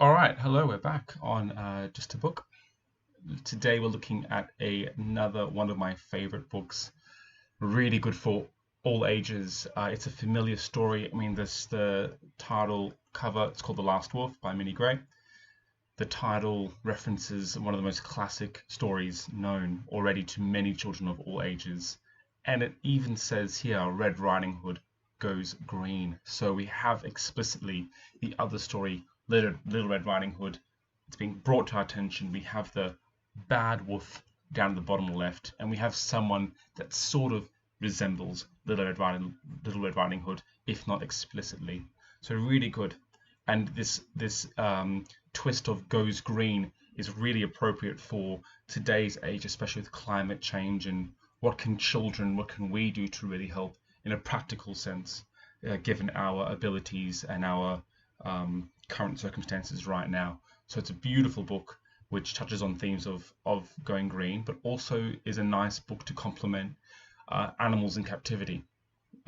All right, hello, we're back on Just a Book. Today we're looking at another one of my favorite books. Really good for all ages. It's a familiar story. I mean, the title cover, it's called The Last Wolf by Minnie Gray. The title references one of the most classic stories known already to many children of all ages. And it even says here, Red Riding Hood goes green. So we have explicitly the other story, Little Red Riding Hood. It's being brought to our attention. We have the bad wolf down at the bottom left, and we have someone that sort of resembles Little Red Riding Hood, if not explicitly. So really good. And this twist of goes green is really appropriate for today's age, especially with climate change and what can we do to really help in a practical sense, given our abilities and our current circumstances right now. So it's a beautiful book which touches on themes of going green, but also is a nice book to complement animals in captivity,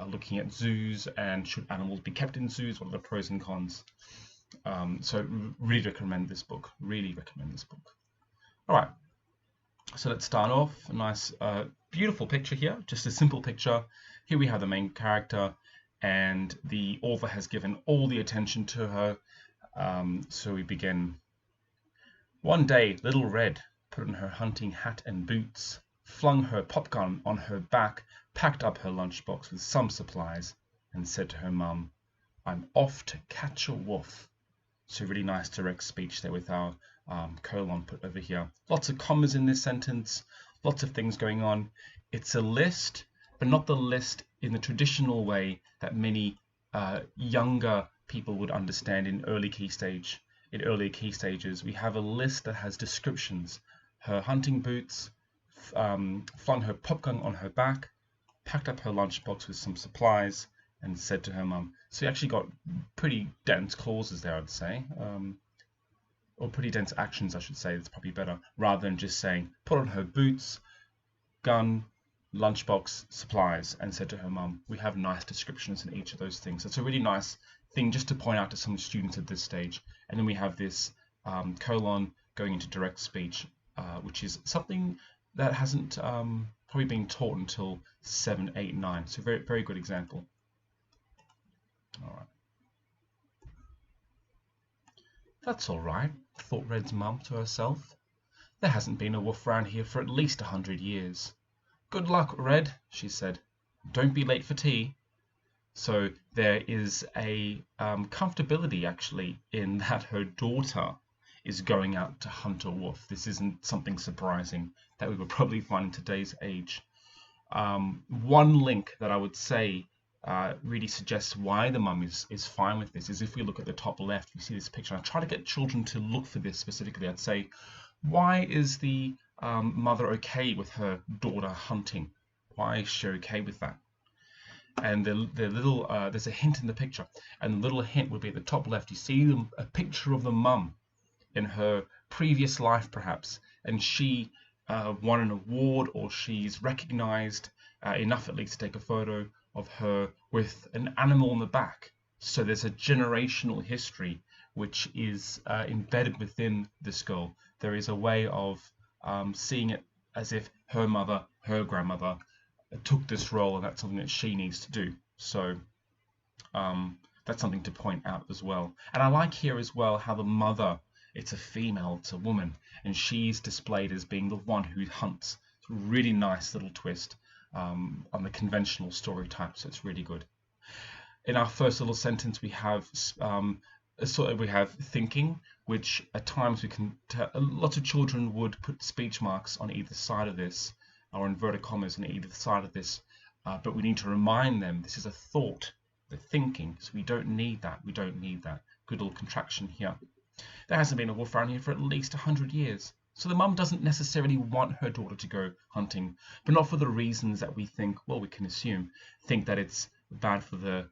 looking at zoos and should animals be kept in zoos, what are the pros and cons. So really recommend this book, really recommend this book. All right, so let's start off. A nice, beautiful picture here, just a simple picture. Here we have the main character, and the author has given all the attention to her. So we begin. One day, Little Red put on her hunting hat and boots, flung her popgun on her back, packed up her lunchbox with some supplies, and said to her mum, "I'm off to catch a wolf." So really nice direct speech there with our colon put over here. Lots of commas in this sentence, lots of things going on. It's a list, but not the list in the traditional way that many younger people would understand in earlier key stages. We have a list that has descriptions. Her hunting boots, flung her popgun on her back, packed up her lunchbox with some supplies, and said to her mum. So you actually got pretty dense clauses there, I'd say. Or pretty dense actions, I should say. That's probably better. Rather than just saying, put on her boots, gun, lunchbox, supplies, and said to her mum. We have nice descriptions in each of those things. It's a really nice thing just to point out to some students at this stage. And then we have this colon going into direct speech, which is something that hasn't probably been taught until 7, 8, 9. So very, very good example. All right. That's all right, thought Red's mum to herself. There hasn't been a wolf round here for at least 100 years. Good luck, Red, she said. Don't be late for tea. So there is a comfortability actually in that her daughter is going out to hunt a wolf. This isn't something surprising that we would probably find in today's age. One link that I would say really suggests why the mum is fine with this is if we look at the top left, we see this picture. I try to get children to look for this specifically. I'd say, why is the mother okay with her daughter hunting? Why is she okay with that? And the little there's a hint in the picture, and the little hint would be at the top left. You see a picture of the mum in her previous life, perhaps, and she won an award, or she's recognized enough at least to take a photo of her with an animal on the back. So there's a generational history which is embedded within this girl. There is a way of seeing it as if her mother, her grandmother, took this role, and that's something that she needs to do. So that's something to point out as well. And I like here as well how the mother, it's a female, it's a woman, and she's displayed as being the one who hunts. It's a really nice little twist on the conventional story type, so it's really good. In our first little sentence, we have thinking, which at times we can lots of children would put speech marks on either side of this, or inverted commas on either side of this, but we need to remind them this is a thought, the thinking, so we don't need that. Good little contraction here. There hasn't been a wolf around here for at least 100 years. So the mum doesn't necessarily want her daughter to go hunting, but not for the reasons that we think, well, we can think that it's bad for the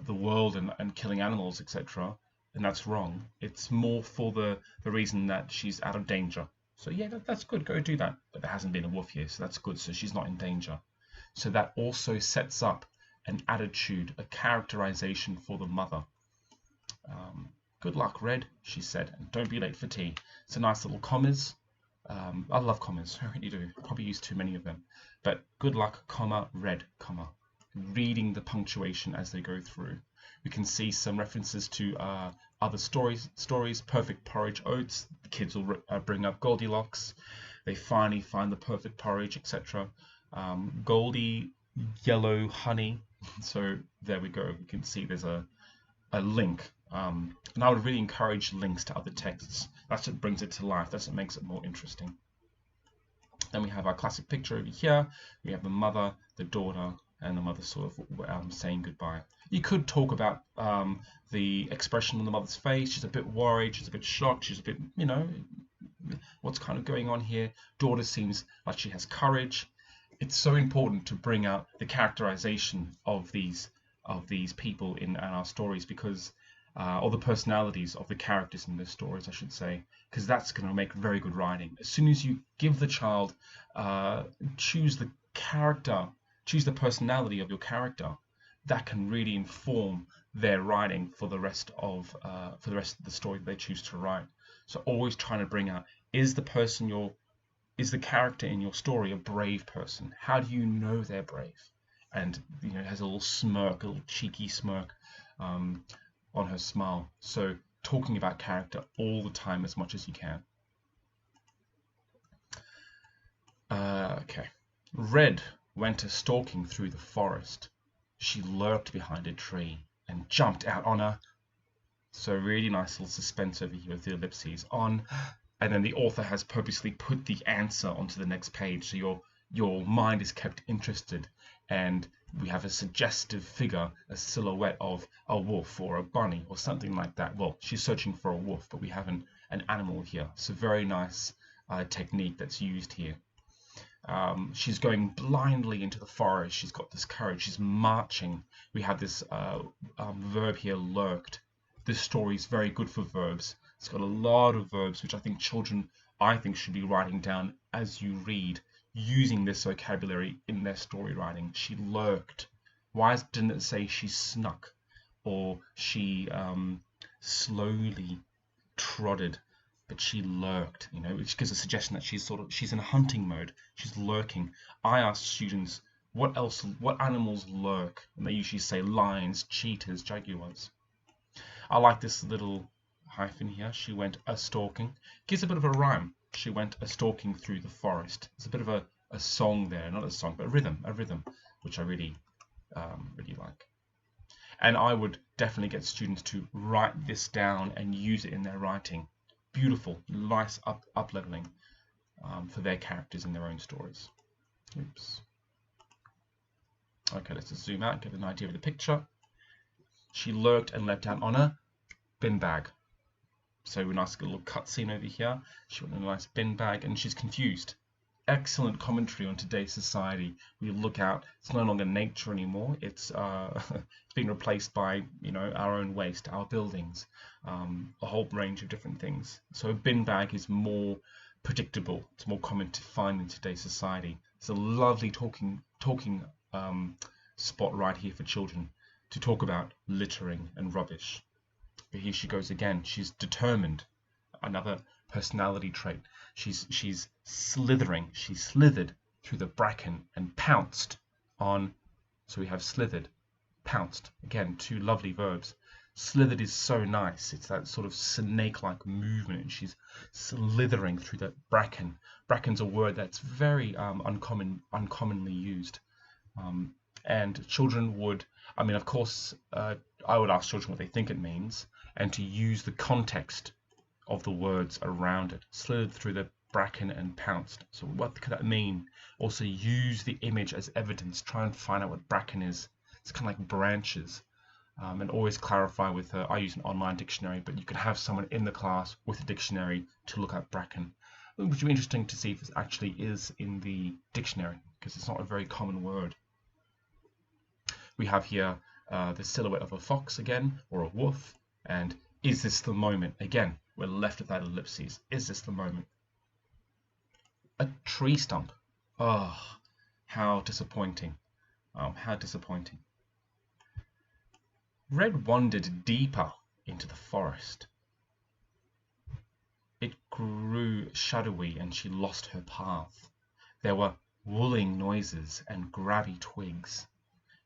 world and killing animals, etc. And that's wrong. It's more for the reason that she's out of danger. So yeah, that's good, go do that. But there hasn't been a wolf here, so that's good, so she's not in danger. So that also sets up an attitude, a characterization for the mother. Good luck, Red, she said, and don't be late for tea. It's a nice little commas. I love commas, I really do. Probably use too many of them. But good luck, comma, Red, comma. Reading the punctuation as they go through. We can see some references to other stories. Perfect porridge oats. The kids will bring up Goldilocks. They finally find the perfect porridge, etc. Goldie, yellow honey. So there we go. You can see there's a link. And I would really encourage links to other texts. That's what brings it to life. That's what makes it more interesting. Then we have our classic picture over here. We have the mother, the daughter, and the mother sort of saying goodbye. You could talk about the expression on the mother's face. She's a bit worried. She's a bit shocked. She's a bit, what's kind of going on here? Daughter seems like she has courage. It's so important to bring out the characterization of these people in our stories, because or the personalities of the characters in the stories, I should say, because that's going to make very good writing. As soon as you give the child, choose the character, choose the personality of your character, that can really inform their writing for the rest of the story that they choose to write. So always trying to bring out, is the character in your story a brave person? How do you know they're brave? And it has a little smirk, a little cheeky smirk on her smile. So talking about character all the time as much as you can. Okay. Red went a-stalking through the forest. She lurked behind a tree and jumped out on her. So really nice little suspense over here with the ellipses on. And then the author has purposely put the answer onto the next page, so your mind is kept interested, and we have a suggestive figure, a silhouette of a wolf or a bunny or something like that. Well, she's searching for a wolf, but we have an animal here. So very nice technique that's used here. She's going blindly into the forest. She's got this courage. She's marching. We have this verb here, lurked. This story is very good for verbs. It's got a lot of verbs, which I think children, should be writing down as you read, using this vocabulary in their story writing. She lurked. Why didn't it say she snuck, or she slowly trotted, but she lurked? Which gives a suggestion that she's in a hunting mode. She's lurking. I ask students, what animals lurk? And they usually say lions, cheetahs, jaguars. I like this little hyphen here. She went a-stalking. Gives a bit of a rhyme. She went a-stalking through the forest. It's a bit of a song there, not a song, but a rhythm, which I really like. And I would definitely get students to write this down and use it in their writing. Beautiful, nice up-leveling for their characters in their own stories. Oops. Okay, let's just zoom out and get an idea of the picture. She lurked and leapt out on a bin bag. So a nice little cutscene over here. She went in a nice bin bag and she's confused. Excellent commentary on today's society. We look out, it's no longer nature anymore. It's being replaced by our own waste, our buildings, a whole range of different things. So a bin bag is more predictable. It's more common to find in today's society. It's a lovely talking spot right here for children to talk about littering and rubbish. But here she goes again. She's determined. Another personality trait. She's slithering. She slithered through the bracken and pounced on. So we have slithered, pounced. Again, two lovely verbs. Slithered is so nice. It's that sort of snake-like movement. And she's slithering through the bracken. Bracken's a word that's very uncommonly used. And children would, of course, I would ask children what they think it means, and to use the context of the words around it. Slithered through the bracken and pounced. So what could that mean? Also use the image as evidence. Try and find out what bracken is. It's kind of like branches. And always clarify with I use an online dictionary, but you could have someone in the class with a dictionary to look at bracken. It would be interesting to see if this actually is in the dictionary, because it's not a very common word. We have here the silhouette of a fox again, or a wolf, and is this the moment? Again, we're left with that ellipses. Is this the moment? A tree stump. Oh, how disappointing. How disappointing. Red wandered deeper into the forest. shadowy and she lost her path. There were wooling noises and grabby twigs.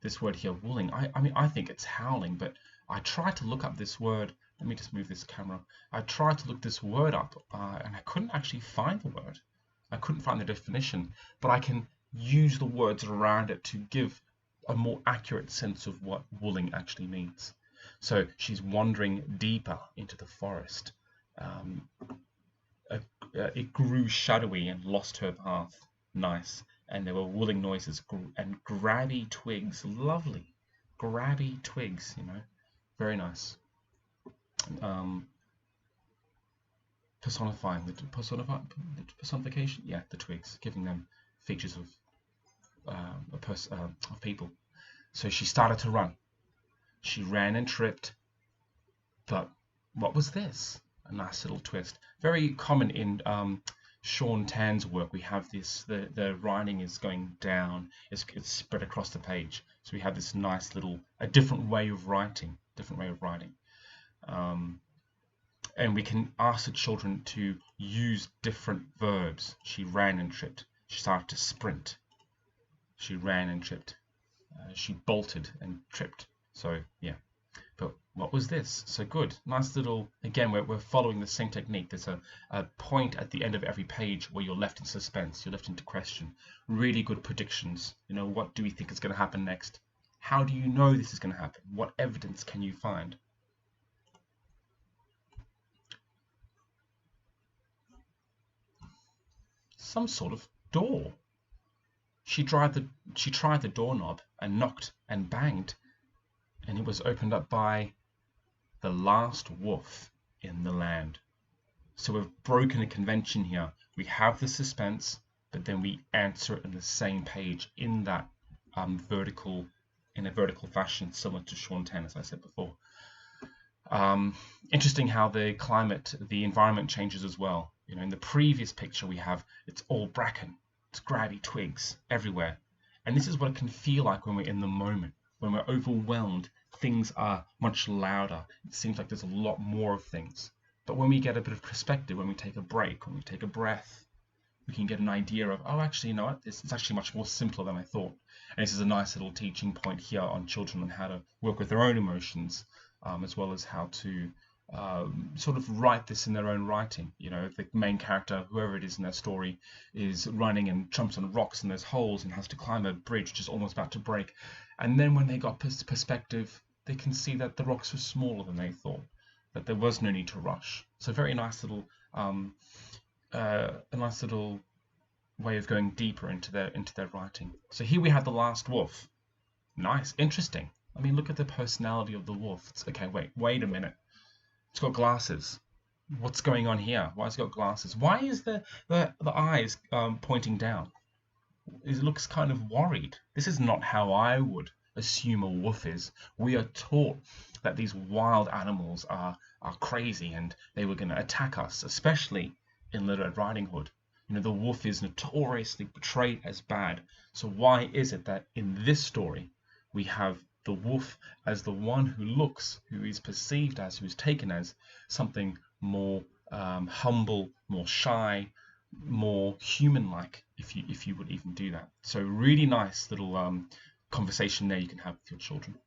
This word here, wooling, I mean, I think it's howling, but I tried to look up this word. Let me just move this camera. I tried to look this word up, and I couldn't actually find the word. I couldn't find the definition, but I can use the words around it to give a more accurate sense of what wooling actually means. So she's wandering deeper into the forest. It grew shadowy and lost her path. Nice. And there were wooling noises and grabby twigs. Lovely. Grabby twigs, you know. Very nice. Personifying the personification. Yeah, the twigs, giving them features of people. So she started to run. She ran and tripped. But what was this? A nice little twist. Very common in Sean Tan's work. We have this, the writing is going down, it's spread across the page. So we have this nice little, a different way of writing. And we can ask the children to use different verbs. She ran and tripped. She started to sprint. She ran and tripped. She bolted and tripped. So yeah. But what was this? So good. Nice little, again, we're following the same technique. There's a point at the end of every page where you're left in suspense, you're left into question. Really good predictions. You know, what do we think is going to happen next? How do you know this is going to happen? What evidence can you find? Some sort of door. She tried the doorknob and knocked and banged, and it was opened up by the last wolf in the land. So we've broken a convention here. We have the suspense, but then we answer it in the same page in that vertical fashion, similar to Sean Tan, as I said before. Interesting how the environment changes as well. You know, in the previous picture we have, it's all bracken, it's grabby twigs everywhere. And this is what it can feel like when we're in the moment. When we're overwhelmed, things are much louder. It seems like there's a lot more of things. But when we get a bit of perspective, when we take a break, when we take a breath, we can get an idea of, oh, actually, you know what? It's actually much more simpler than I thought. And this is a nice little teaching point here on children on how to work with their own emotions, as well as how to sort of write this in their own writing. You know, the main character, whoever it is in their story, is running and jumps on rocks and there's holes and has to climb a bridge which is almost about to break. And then when they got perspective, they can see that the rocks were smaller than they thought, that there was no need to rush. So very nice little, a nice little way of going deeper into their writing. So here we have the last wolf. Nice, interesting. I mean, look at the personality of the wolf. Okay, wait a minute. It's got glasses. What's going on here? Why has it got glasses? Why is the eyes pointing down? It looks kind of worried. This is not how I would assume a wolf is. We are taught that these wild animals are crazy and they were going to attack us, especially in Little Red Riding Hood. You know, the wolf is notoriously portrayed as bad. So why is it that in this story we have the wolf as the one who is perceived as, who is taken as something more humble, more shy, more human-like, if you would even do that. So really nice little conversation there you can have with your children.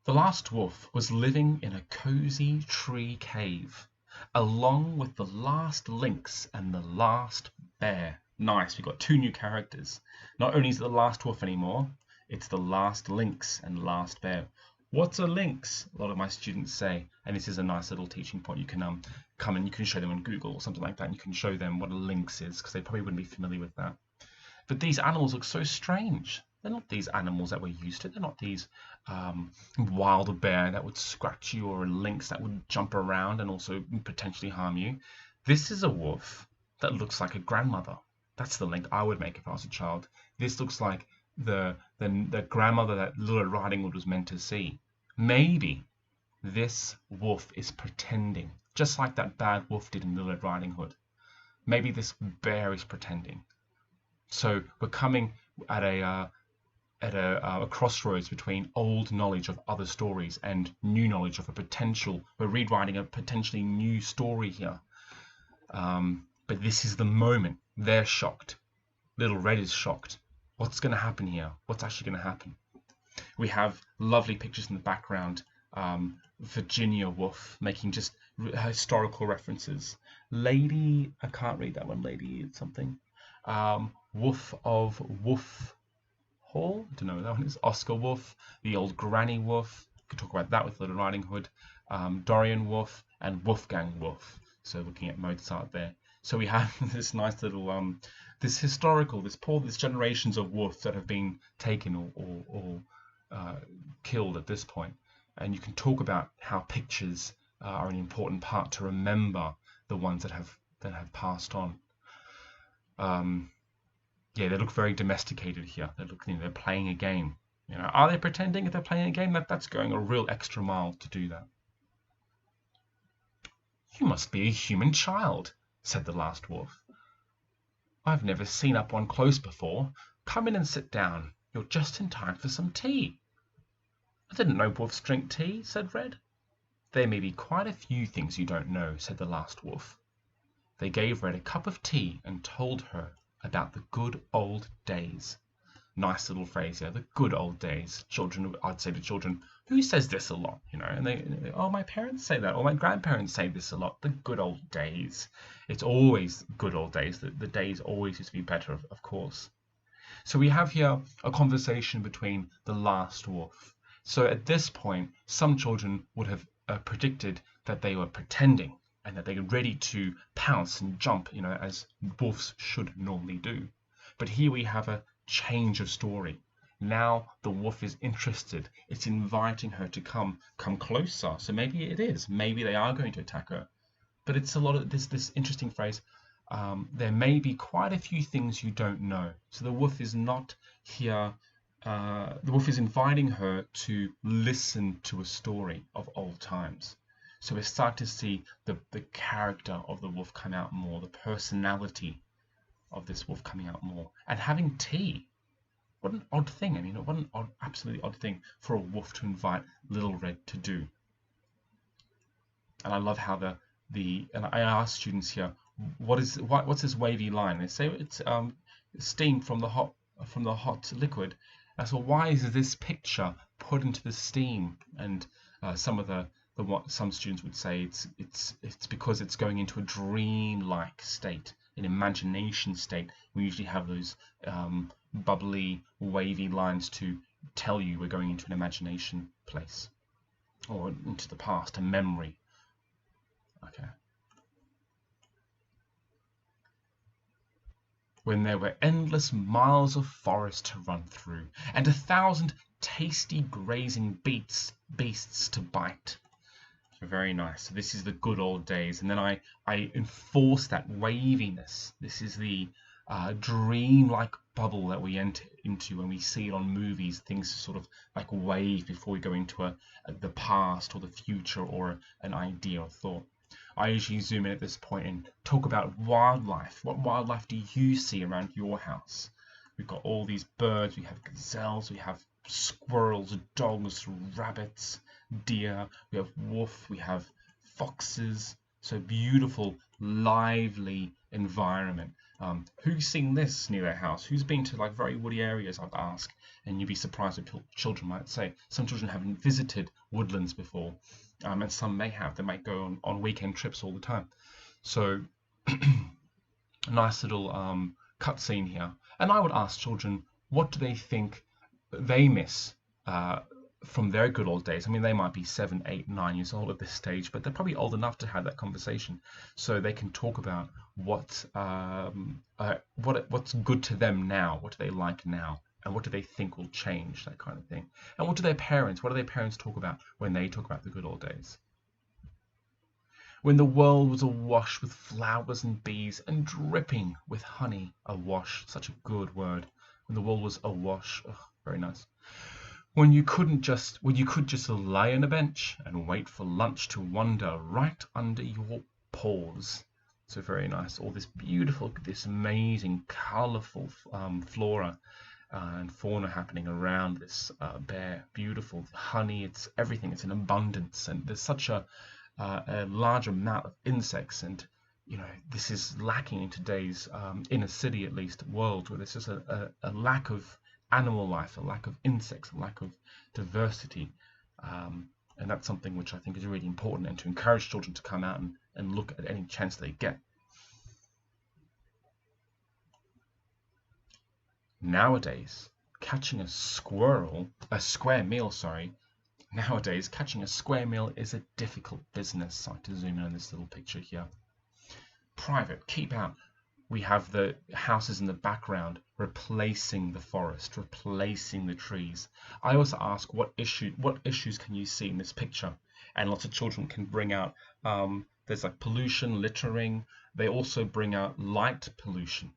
The last wolf was living in a cozy tree cave, along with the last lynx and the last bear. Nice, we've got two new characters. Not only is it the last wolf anymore, it's the last lynx and last bear. What's a lynx? A lot of my students say, and this is a nice little teaching point. You can come and you can show them on Google or something like that, and you can show them what a lynx is, because they probably wouldn't be familiar with that. But these animals look so strange. They're not these animals that we're used to. They're not these wild bear that would scratch you, or a lynx that would jump around and also potentially harm you. This is a wolf that looks like a grandmother. That's the link I would make if I was a child. This looks like the grandmother that Little Riding Hood was meant to see. Maybe this wolf is pretending, just like that bad wolf did in Little Riding Hood. Maybe this bear is pretending. So we're coming at a crossroads between old knowledge of other stories and new knowledge of a potential. We're rewriting a potentially new story here. But this is the moment. They're shocked. Little Red is shocked. What's going to happen here? What's actually going to happen? We have lovely pictures in the background. Virginia Woolf making just historical references. Lady, I can't read that one. Lady something. Wolf of Wolf Hall. I don't know what that one is. Oscar Wolf, the old Granny Wolf. Could talk about that with Little Riding Hood. Dorian Wolf and Wolfgang Wolf. So looking at Mozart there. So we have this nice little this historical, this generations of wolves that have been taken or killed at this point. And you can talk about how pictures are an important part to remember the ones that have passed on. Yeah, they look very domesticated here. They look, they're playing a game. Are they pretending if they're playing a game? That's going a real extra mile to do that. You must be a human child, said the last wolf. I've never seen up one close before. Come in and sit down. You're just in time for some tea. I didn't know wolves drink tea, said Red. There may be quite a few things you don't know, said the last wolf. They gave Red a cup of tea and told her about the good old days. Nice little phrase here, the good old days. Children, I'd say to children, who says this a lot? And they, oh, my parents say that, or my grandparents say this a lot. The good old days. It's always good old days. The days always used to be better, of course. So we have here a conversation between the last wolf. So at this point, some children would have predicted that they were pretending and that they were ready to pounce and jump, as wolves should normally do. But here we have a change of story. Now the wolf is interested. It's inviting her to come closer. So maybe it is. Maybe they are going to attack her. But it's a lot of this interesting phrase. There may be quite a few things you don't know. So the wolf is not here. The wolf is inviting her to listen to a story of old times. So we start to see the character of the wolf come out more, the personality of this wolf coming out more. And having tea. What an odd thing. What an absolutely odd thing for a wolf to invite Little Red to do. And I love how and I ask students here, what's this wavy line? They say it's steam from the hot liquid. So why is this picture put into the steam? And some students would say it's because it's going into a dream-like state, an imagination state. We usually have those bubbly, wavy lines to tell you we're going into an imagination place or into the past, a memory. Okay. When there were endless miles of forest to run through, and 1,000 tasty grazing beasts to bite. So very nice. So this is the good old days, and then I enforce that waviness. This is the dream-like bubble that we enter into when we see it on movies. Things sort of like wave before we go into the past or the future or an idea or thought. I usually zoom in at this point and talk about wildlife. What wildlife do you see around your house? We've got all these birds, we have gazelles, we have squirrels, dogs, rabbits, deer, we have wolf, we have foxes. So beautiful, lively environment. Who's seen this near their house? Who's been to like very woody areas, I'd ask, and you'd be surprised what children might say. Some children haven't visited woodlands before, and some may have. They might go on weekend trips all the time. So nice little cut scene here. And I would ask children, what do they think they miss from their good old days? They might be 7, 8, 9 years old at this stage, but they're probably old enough to have that conversation, so they can talk about what's good to them now, what do they like now, and what do they think will change, that kind of thing. And what do their parents talk about when they talk about the good old days? When the world was awash with flowers and bees and dripping with honey. Awash, such a good word. When the world was awash, very nice. When you could just lie on a bench and wait for lunch to wander right under your paws. So very nice. All this beautiful, this amazing, colourful flora and fauna happening around this bear. Beautiful honey, it's everything. It's in abundance, and there's such a large amount of insects. And this is lacking in today's inner city, at least, world, where there's just a lack of animal life, a lack of insects, a lack of diversity. And that's something which I think is really important, and to encourage children to come out and look at any chance they get. Nowadays, catching a square meal, nowadays catching a square meal is a difficult business. I like to zoom in on this little picture here. Private, keep out. We have the houses in the background replacing the forest, replacing the trees. I also ask, what issues can you see in this picture? And lots of children can bring out, there's like pollution, littering. They also bring out light pollution,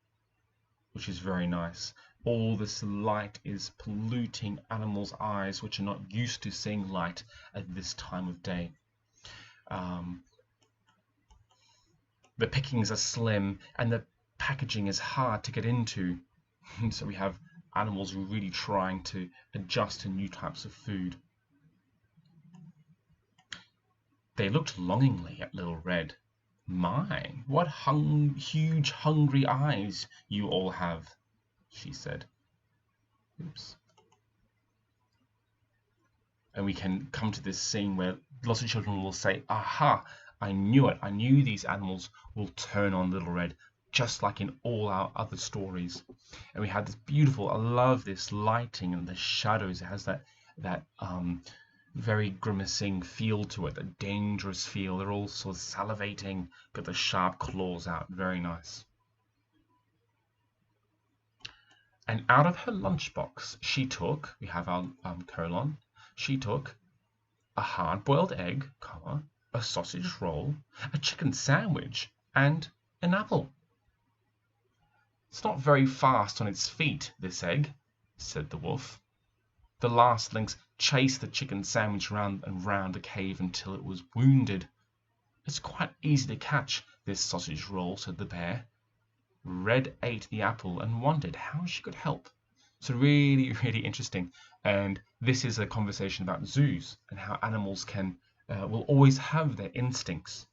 which is very nice. All this light is polluting animals' eyes, which are not used to seeing light at this time of day. The pickings are slim, and the packaging is hard to get into. So we have animals really trying to adjust to new types of food. They looked longingly at Little Red. "My, what huge hungry eyes you all have," she said. Oops. And we can come to this scene where lots of children will say, "Aha, I knew it. I knew these animals will turn on Little Red, just like in all our other stories." And we have this beautiful, I love this lighting and the shadows. It has that very grimacing feel to it, a dangerous feel. They're all sort of salivating, got the sharp claws out. Very nice. And out of her lunchbox, she took, we have our colon, she took a hard-boiled egg, comma, a sausage roll, a chicken sandwich, and an apple. "It's not very fast on its feet, this egg," said the wolf. "The last lynx chased the chicken sandwich round and round the cave until it was wounded. It's quite easy to catch this sausage roll," said the bear. Red ate the apple and wondered how she could help. So really, really interesting. And this is a conversation about zoos and how animals will always have their instincts,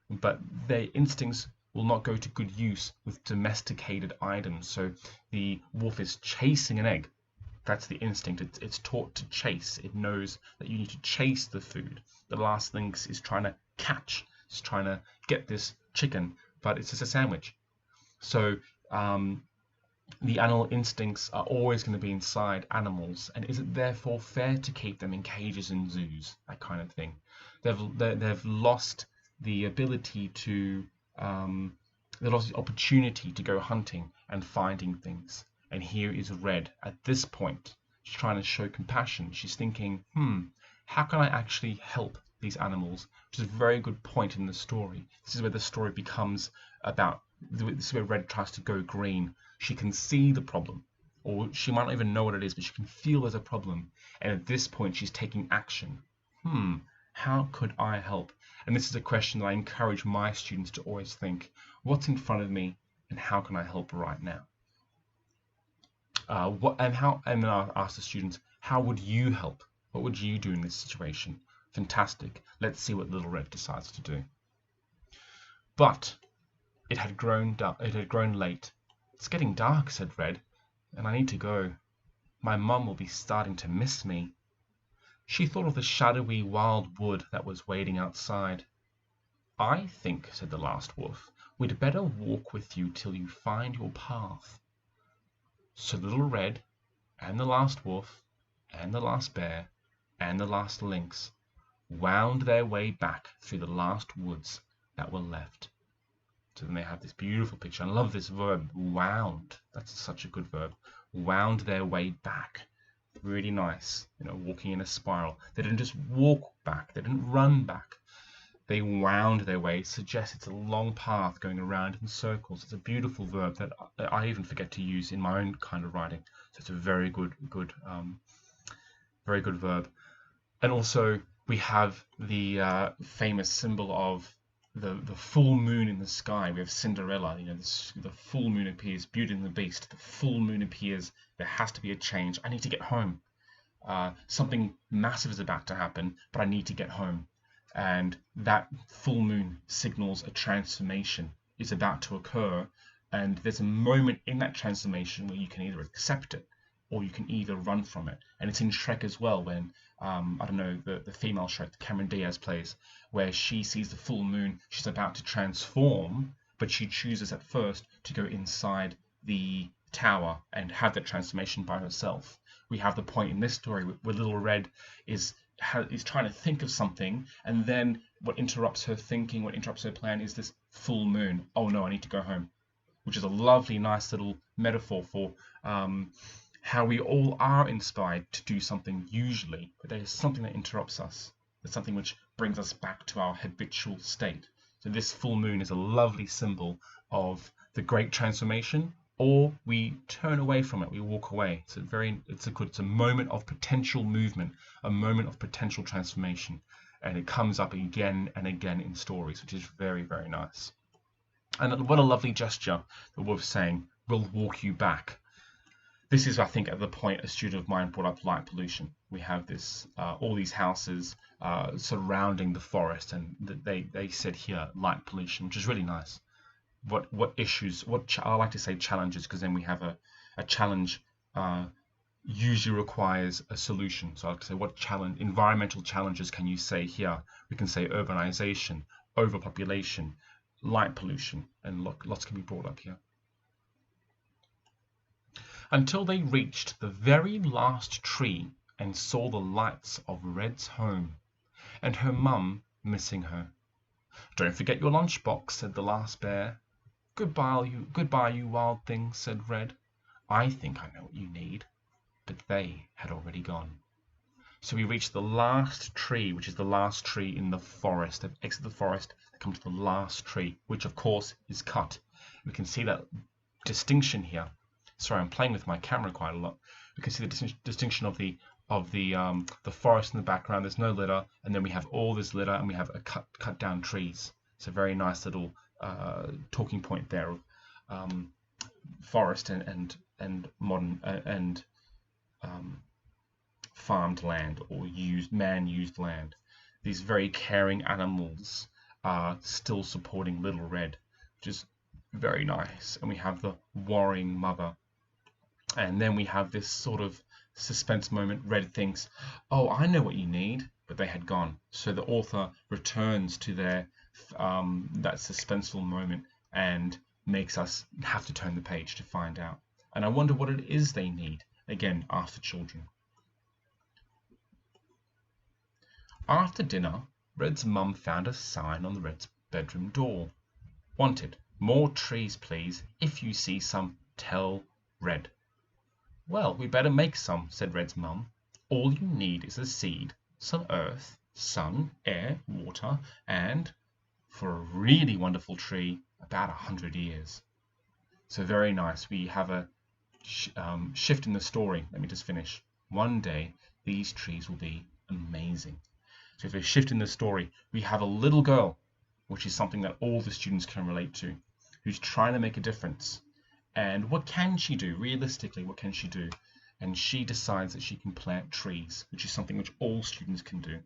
but their instincts will not go to good use with domesticated items. So the wolf is chasing an egg. That's the instinct. It's taught to chase. It knows that you need to chase the food. The last lynx is trying to catch. It's trying to get this chicken, but it's just a sandwich. So the animal instincts are always going to be inside animals, and is it therefore fair to keep them in cages in zoos? That kind of thing. They've lost the ability to, they've lost the opportunity to go hunting and finding things. And here is Red at this point. She's trying to show compassion. She's thinking, how can I actually help these animals? Which is a very good point in the story. This is where the story becomes about, this is where Red tries to go green. She can see the problem, or she might not even know what it is, but she can feel there's a problem. And at this point, she's taking action. How could I help? And this is a question that I encourage my students to always think: what's in front of me, and how can I help right now? And then I'll ask the students, how would you help? What would you do in this situation? Fantastic. Let's see what Little Red decides to do. But it had grown late. "It's getting dark," said Red, "and I need to go. My mum will be starting to miss me." She thought of the shadowy wild wood that was waiting outside. "I think," said the last wolf, "we'd better walk with you till you find your path." So Little Red, and the last wolf, and the last bear, and the last lynx wound their way back through the last woods that were left. So then they have this beautiful picture. I love this verb, wound. That's such a good verb. Wound their way back. Really nice. Walking in a spiral. They didn't just walk back. They didn't run back. They wound their way. It suggests it's a long path going around in circles. It's a beautiful verb that I even forget to use in my own kind of writing. So it's a very good verb. And also we have the famous symbol of the full moon in the sky. We have Cinderella. The full moon appears. Beauty and the Beast. The full moon appears. There has to be a change. I need to get home. Something massive is about to happen, but I need to get home. And that full moon signals a transformation is about to occur. And there's a moment in that transformation where you can either accept it or you can either run from it. And it's in Shrek as well, when I don't know, the female Shrek, Cameron Diaz plays, where she sees the full moon, she's about to transform, but she chooses at first to go inside the tower and have that transformation by herself. We have the point in this story where Little Red is trying to think of something, and then what interrupts her thinking, what interrupts her plan, is this full moon. Oh no, I need to go home. Which is a lovely, nice little metaphor for how we all are inspired to do something usually, but there's something that interrupts us. There's something which brings us back to our habitual state. So this full moon is a lovely symbol of the great transformation, or we turn away from it, we walk away. It's a moment of potential movement, a moment of potential transformation, and it comes up again and again in stories, which is very, very nice. And what a lovely gesture that Wolf's saying, we'll walk you back. This is, I think, at the point a student of mine brought up light pollution. We have this, all these houses surrounding the forest, and they said here light pollution, which is really nice. What issues? I like to say challenges, because then we have a challenge usually requires a solution. So I like to say, what environmental challenges can you say here? We can say urbanization, overpopulation, light pollution, and lots can be brought up here. Until they reached the very last tree and saw the lights of Red's home, and her mum missing her. "Don't forget your lunchbox," said the last bear. Goodbye, you wild things," said Red. "I think I know what you need." But they had already gone. So we reach the last tree, which is the last tree in the forest. They've exited the forest, they come to the last tree, which of course is cut. We can see that distinction here. Sorry, I'm playing with my camera quite a lot. We can see the distinction of the forest in the background. There's no litter, and then we have all this litter, and we have a cut down trees. It's a very nice little talking point there of forest and modern and farmed land, or man-used land. These very caring animals are still supporting Little Red, which is very nice. And we have the worrying mother. And then we have this sort of suspense moment. Red thinks, "Oh, I know what you need," but they had gone. So the author returns to their that suspenseful moment and makes us have to turn the page to find out. And I wonder what it is they need. Again, ask the children. After dinner, Red's mum found a sign on the Red's bedroom door. "Wanted. More trees, please. If you see some, tell Red." "Well, we better make some," said Red's mum. "All you need is a seed, some earth, sun, air, water, and, for a really wonderful tree, about 100 years. So very nice. We have a shift in the story. Let me just finish. One day, these trees will be amazing. So if we shift in the story, we have a little girl, which is something that all the students can relate to, who's trying to make a difference. And what can she do? Realistically, what can she do? And she decides that she can plant trees, which is something which all students can do.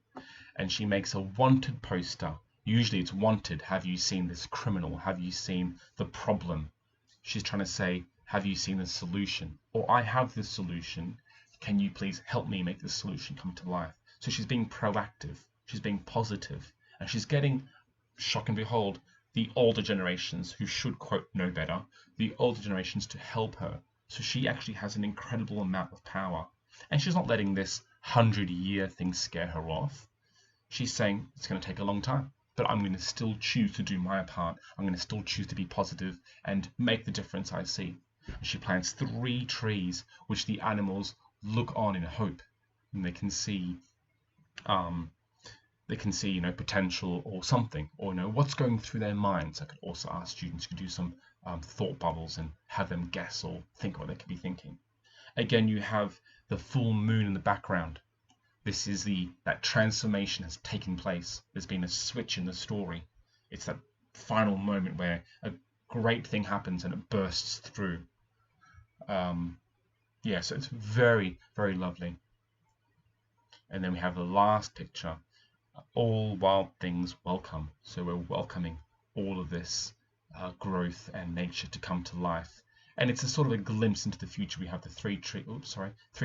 And she makes a wanted poster. Usually it's wanted. Have you seen this criminal? Have you seen the problem? She's trying to say, have you seen the solution? Or I have this solution. Can you please help me make this solution come to life? So she's being proactive. She's being positive. And she's getting, shock and behold, the older generations who should, quote, know better, the older generations to help her. So she actually has an incredible amount of power. And she's not letting this 100-year thing scare her off. She's saying it's going to take a long time, but I'm going to still choose to do my part. I'm going to still choose to be positive and make the difference I see. And she plants 3 trees, which the animals look on in hope, and they can see potential or something, or what's going through their minds. I could also ask students to do some thought bubbles and have them guess or think what they could be thinking. Again, you have the full moon in the background. This is that transformation has taken place. There's been a switch in the story. It's that final moment where a great thing happens and it bursts through. Yeah, so it's very, very lovely. And then we have the last picture, all wild things welcome. So we're welcoming all of this growth and nature to come to life. And it's a sort of a glimpse into the future. We have the three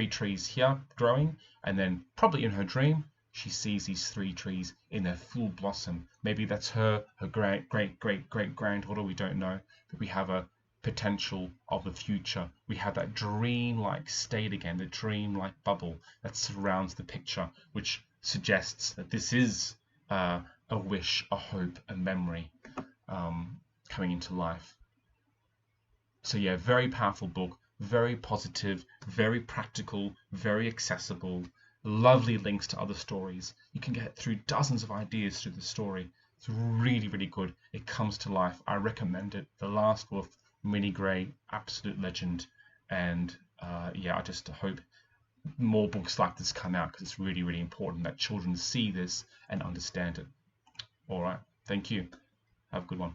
trees here growing, and then probably in her dream, she sees these 3 trees in their full blossom. Maybe that's her great granddaughter, we don't know. But we have a potential of the future. We have that dream-like state again, the dream-like bubble that surrounds the picture, which suggests that this is a wish, a hope, a memory coming into life. So yeah, very powerful book, very positive, very practical, very accessible, lovely links to other stories. You can get through dozens of ideas through the story. It's really, really good. It comes to life. I recommend it. The Last Wolf, Minnie Gray, absolute legend. And yeah, I just hope more books like this come out, because it's really, really important that children see this and understand it. All right. Thank you. Have a good one.